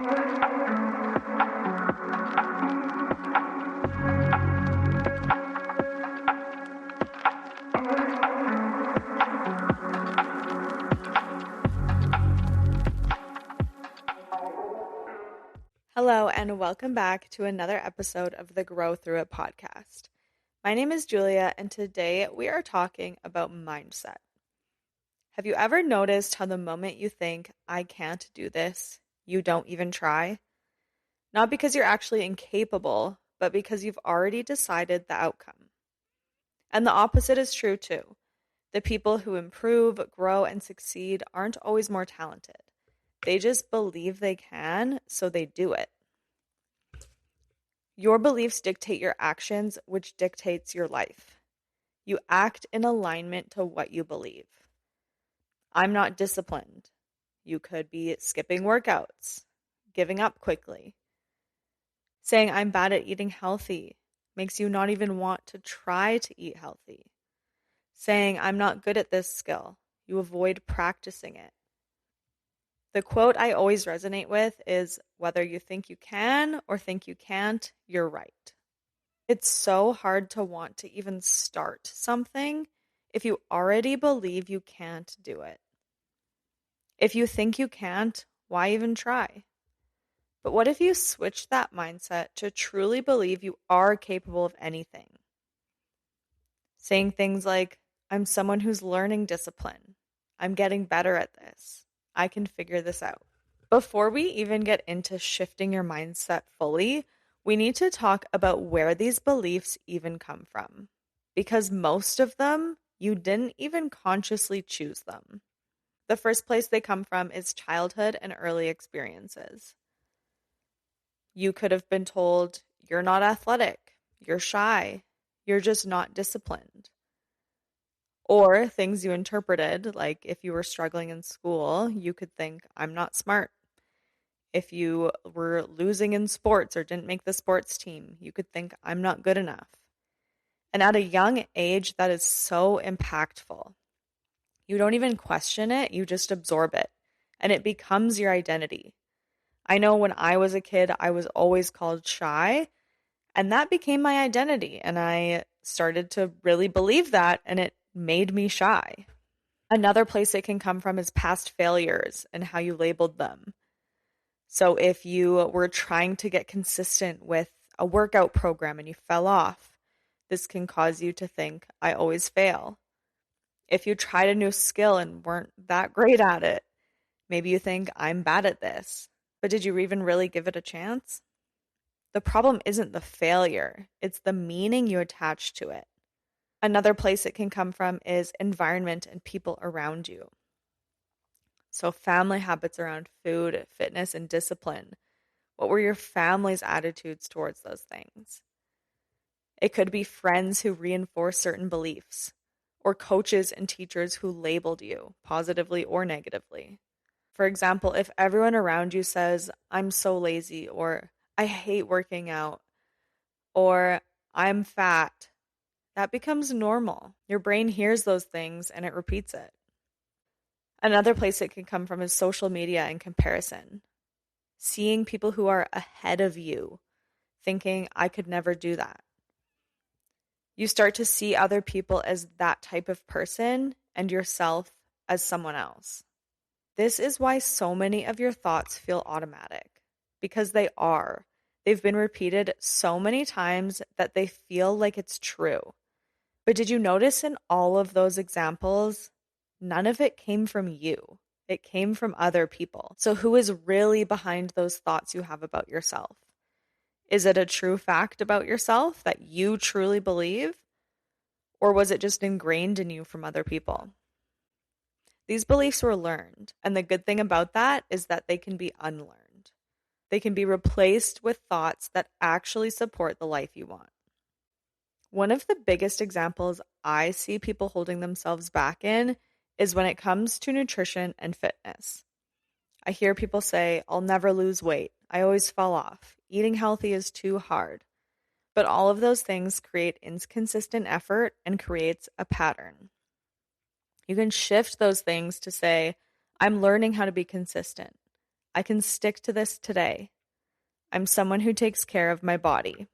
Hello, and welcome back to another episode of the Grow Through It podcast. My name is Julia, and today we are talking about mindset. Have you ever noticed how the moment you think, I can't do this, you don't even try? Not because you're actually incapable, but because you've already decided the outcome. And the opposite is true too. The people who improve, grow, and succeed aren't always more talented. They just believe they can, so they do it. Your beliefs dictate your actions, which dictates your life. You act in alignment to what you believe. I'm not disciplined. You could be skipping workouts, giving up quickly. Saying I'm bad at eating healthy makes you not even want to try to eat healthy. Saying I'm not good at this skill, you avoid practicing it. The quote I always resonate with is, whether you think you can or think you can't, you're right. It's so hard to want to even start something if you already believe you can't do it. If you think you can't, why even try? But what if you switch that mindset to truly believe you are capable of anything? Saying things like, I'm someone who's learning discipline. I'm getting better at this. I can figure this out. Before we even get into shifting your mindset fully, we need to talk about where these beliefs even come from. Because most of them, you didn't even consciously choose them. The first place they come from is childhood and early experiences. You could have been told, you're not athletic, you're shy, you're just not disciplined. Or things you interpreted, like if you were struggling in school, you could think, I'm not smart. If you were losing in sports or didn't make the sports team, you could think, I'm not good enough. And at a young age, that is so impactful. You don't even question it, you just absorb it. And it becomes your identity. I know when I was a kid, I was always called shy. And that became my identity. And I started to really believe that, and it made me shy. Another place it can come from is past failures and how you labeled them. So if you were trying to get consistent with a workout program and you fell off, this can cause you to think, I always fail. If you tried a new skill and weren't that great at it, maybe you think, I'm bad at this. But did you even really give it a chance? The problem isn't the failure, it's the meaning you attach to it. Another place it can come from is environment and people around you. So family habits around food, fitness, and discipline. What were your family's attitudes towards those things? It could be friends who reinforce certain beliefs, or coaches and teachers who labeled you, positively or negatively. For example, if everyone around you says, I'm so lazy, or I hate working out, or I'm fat, that becomes normal. Your brain hears those things and it repeats it. Another place it can come from is social media and comparison. Seeing people who are ahead of you, thinking, I could never do that. You start to see other people as that type of person and yourself as someone else. This is why so many of your thoughts feel automatic, because they are. They've been repeated so many times that they feel like it's true. But did you notice in all of those examples, none of it came from you. It came from other people. So who is really behind those thoughts you have about yourself? Is it a true fact about yourself that you truly believe? Or was it just ingrained in you from other people? These beliefs were learned, and the good thing about that is that they can be unlearned. They can be replaced with thoughts that actually support the life you want. One of the biggest examples I see people holding themselves back in is when it comes to nutrition and fitness. I hear people say, I'll never lose weight. I always fall off. Eating healthy is too hard. But all of those things create inconsistent effort and creates a pattern. You can shift those things to say, I'm learning how to be consistent. I can stick to this today. I'm someone who takes care of my body.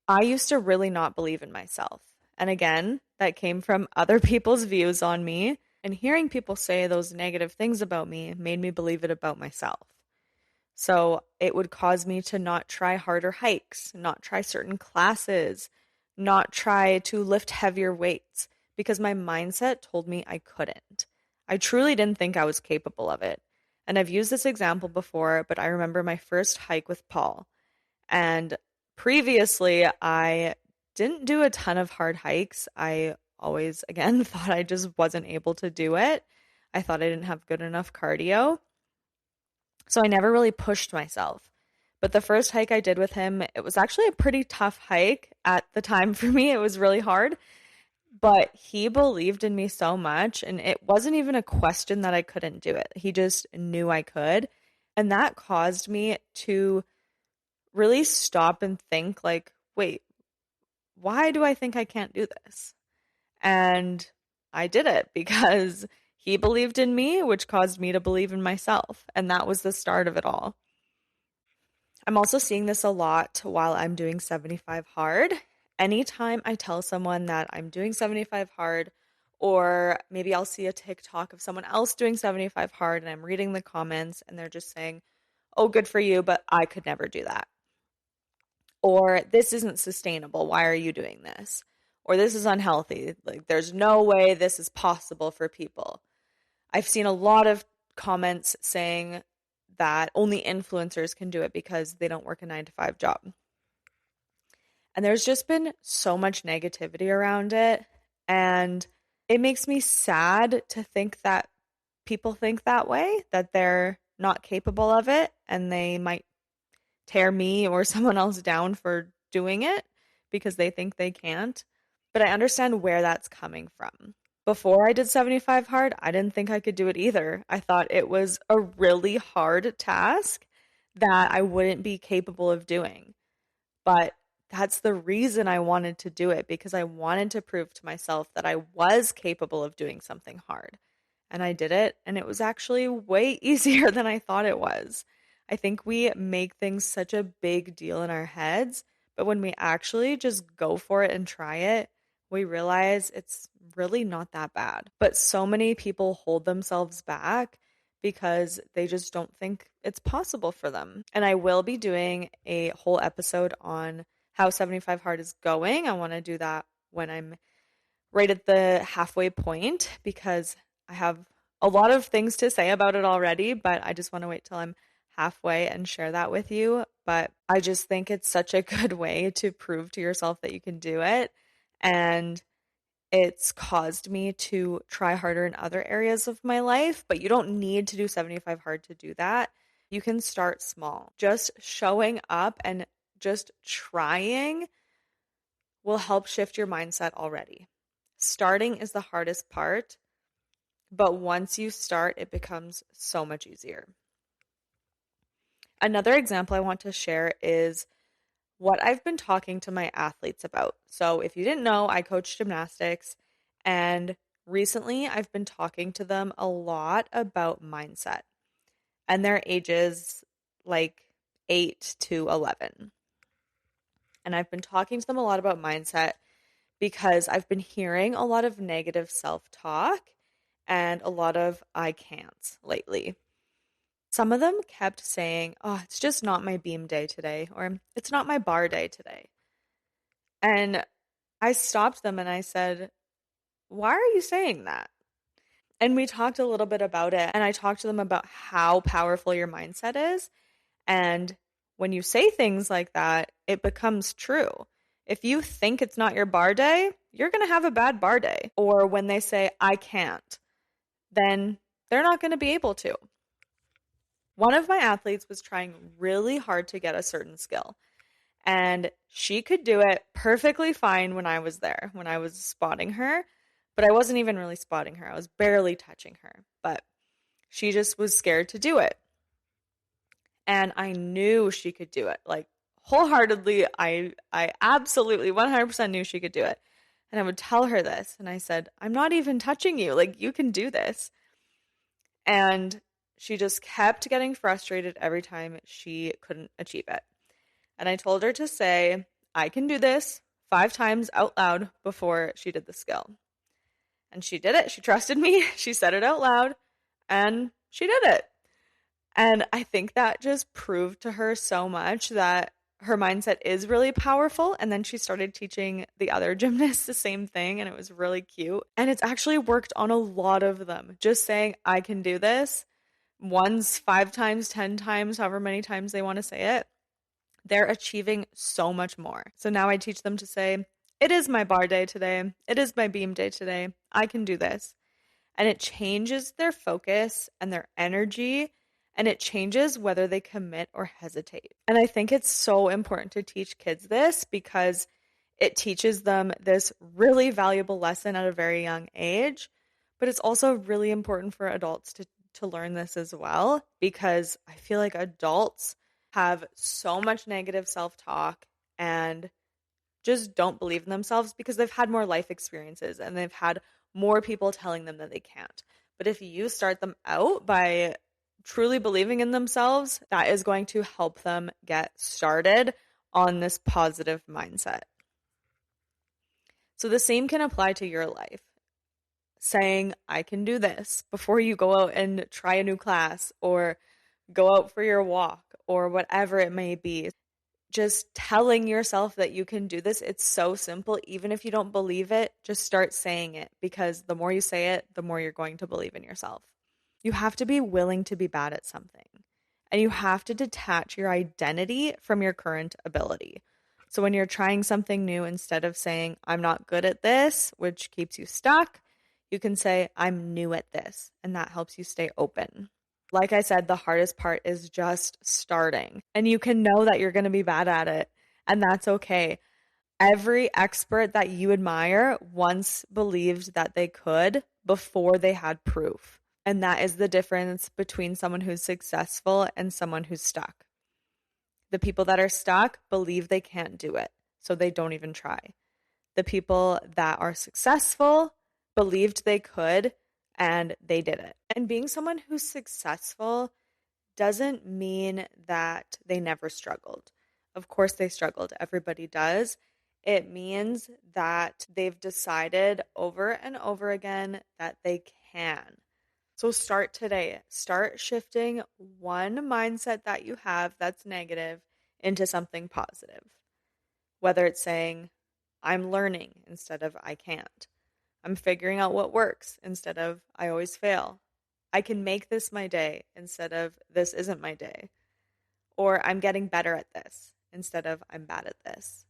I used to really not believe in myself. And again, that came from other people's views on me. And hearing people say those negative things about me made me believe it about myself. So it would cause me to not try harder hikes, not try certain classes, not try to lift heavier weights because my mindset told me I couldn't. I truly didn't think I was capable of it. And I've used this example before, but I remember my first hike with Paul. And previously, I didn't do a ton of hard hikes. I always, again, thought I just wasn't able to do it. I thought I didn't have good enough cardio. So I never really pushed myself. But the first hike I did with him, it was actually a pretty tough hike at the time for me. It was really hard. But he believed in me so much, and it wasn't even a question that I couldn't do it. He just knew I could. And that caused me to really stop and think like, wait, why do I think I can't do this? And I did it because he believed in me, which caused me to believe in myself. And that was the start of it all. I'm also seeing this a lot while I'm doing 75 hard. Anytime I tell someone that I'm doing 75 hard, or maybe I'll see a TikTok of someone else doing 75 hard and I'm reading the comments and they're just saying, oh, good for you, but I could never do that. Or this isn't sustainable. Why are you doing this? Or this is unhealthy. Like, there's no way this is possible for people. I've seen a lot of comments saying that only influencers can do it because they don't work a 9-to-5 job. And there's just been so much negativity around it. And it makes me sad to think that people think that way, that they're not capable of it and they might tear me or someone else down for doing it because they think they can't. But I understand where that's coming from. Before I did 75 hard, I didn't think I could do it either. I thought it was a really hard task that I wouldn't be capable of doing. But that's the reason I wanted to do it, because I wanted to prove to myself that I was capable of doing something hard. And I did it, and it was actually way easier than I thought it was. I think we make things such a big deal in our heads, but when we actually just go for it and try it, we realize it's really not that bad. But so many people hold themselves back because they just don't think it's possible for them. And I will be doing a whole episode on how 75 hard is going. I want to do that when I'm right at the halfway point because I have a lot of things to say about it already, but I just want to wait till I'm halfway and share that with you. But I just think it's such a good way to prove to yourself that you can do it. And it's caused me to try harder in other areas of my life, but you don't need to do 75 hard to do that. You can start small. Just showing up and just trying will help shift your mindset already. Starting is the hardest part, but once you start, it becomes so much easier. Another example I want to share is what I've been talking to my athletes about. So if you didn't know, I coach gymnastics, and recently I've been talking to them a lot about mindset, and their ages like 8 to 11. And I've been talking to them a lot about mindset because I've been hearing a lot of negative self-talk and a lot of I can't lately. Some of them kept saying, oh, it's just not my beam day today, or it's not my bar day today. And I stopped them and I said, why are you saying that? And we talked a little bit about it, and I talked to them about how powerful your mindset is. And when you say things like that, it becomes true. If you think it's not your bar day, you're going to have a bad bar day. Or when they say, I can't, then they're not going to be able to. One of my athletes was trying really hard to get a certain skill, and she could do it perfectly fine when I was there, when I was spotting her, but I wasn't even really spotting her. I was barely touching her, but she just was scared to do it. And I knew she could do it. Like, wholeheartedly, I absolutely 100% knew she could do it. And I would tell her this, and I said, I'm not even touching you. Like, you can do this. And she just kept getting frustrated every time she couldn't achieve it. And I told her to say, I can do this 5 times out loud before she did the skill. And she did it. She trusted me. She said it out loud and she did it. And I think that just proved to her so much that her mindset is really powerful. And then she started teaching the other gymnasts the same thing, and it was really cute. And it's actually worked on a lot of them. Just saying, I can do this once, 5 times, 10 times, however many times they want to say it, they're achieving so much more. So now I teach them to say, it is my bar day today. It is my beam day today. I can do this. And it changes their focus and their energy, and it changes whether they commit or hesitate. And I think it's so important to teach kids this because it teaches them this really valuable lesson at a very young age. But it's also really important for adults to learn this as well, because I feel like adults have so much negative self-talk and just don't believe in themselves because they've had more life experiences and they've had more people telling them that they can't. But if you start them out by truly believing in themselves, that is going to help them get started on this positive mindset. So the same can apply to your life. Saying, I can do this before you go out and try a new class or go out for your walk or whatever it may be. Just telling yourself that you can do this. It's so simple. Even if you don't believe it, just start saying it, because the more you say it, the more you're going to believe in yourself. You have to be willing to be bad at something, and you have to detach your identity from your current ability. So when you're trying something new, instead of saying, I'm not good at this, which keeps you stuck, you can say, I'm new at this, and that helps you stay open. Like I said, the hardest part is just starting, and you can know that you're going to be bad at it, and that's okay. Every expert that you admire once believed that they could before they had proof. And that is the difference between someone who's successful and someone who's stuck. The people that are stuck believe they can't do it, so they don't even try. The people that are successful believed they could, and they did it. And being someone who's successful doesn't mean that they never struggled. Of course they struggled. Everybody does. It means that they've decided over and over again that they can. So start today. Start shifting one mindset that you have that's negative into something positive. Whether it's saying, I'm learning instead of I can't. I'm figuring out what works instead of I always fail. I can make this my day instead of this isn't my day. Or I'm getting better at this instead of I'm bad at this.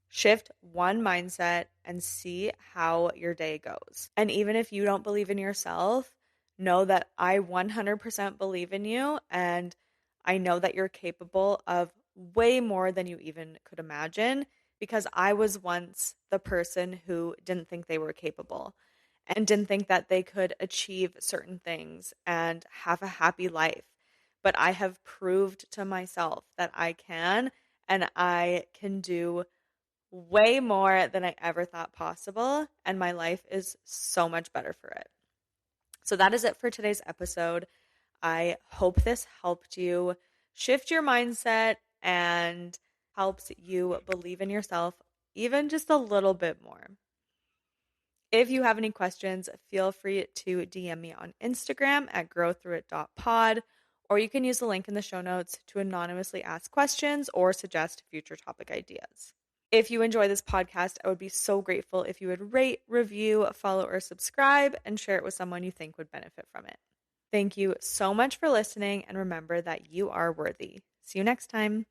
Shift one mindset and see how your day goes. And even if you don't believe in yourself, know that I 100% believe in you, and I know that you're capable of way more than you even could imagine, because I was once the person who didn't think they were capable and didn't think that they could achieve certain things and have a happy life. But I have proved to myself that I can, and I can do way more than I ever thought possible, and my life is so much better for it. So that is it for today's episode. I hope this helped you shift your mindset and helps you believe in yourself even just a little bit more. If you have any questions, feel free to DM me on Instagram at growthroughit.pod, or you can use the link in the show notes to anonymously ask questions or suggest future topic ideas. If you enjoy this podcast, I would be so grateful if you would rate, review, follow, or subscribe, and share it with someone you think would benefit from it. Thank you so much for listening, and remember that you are worthy. See you next time.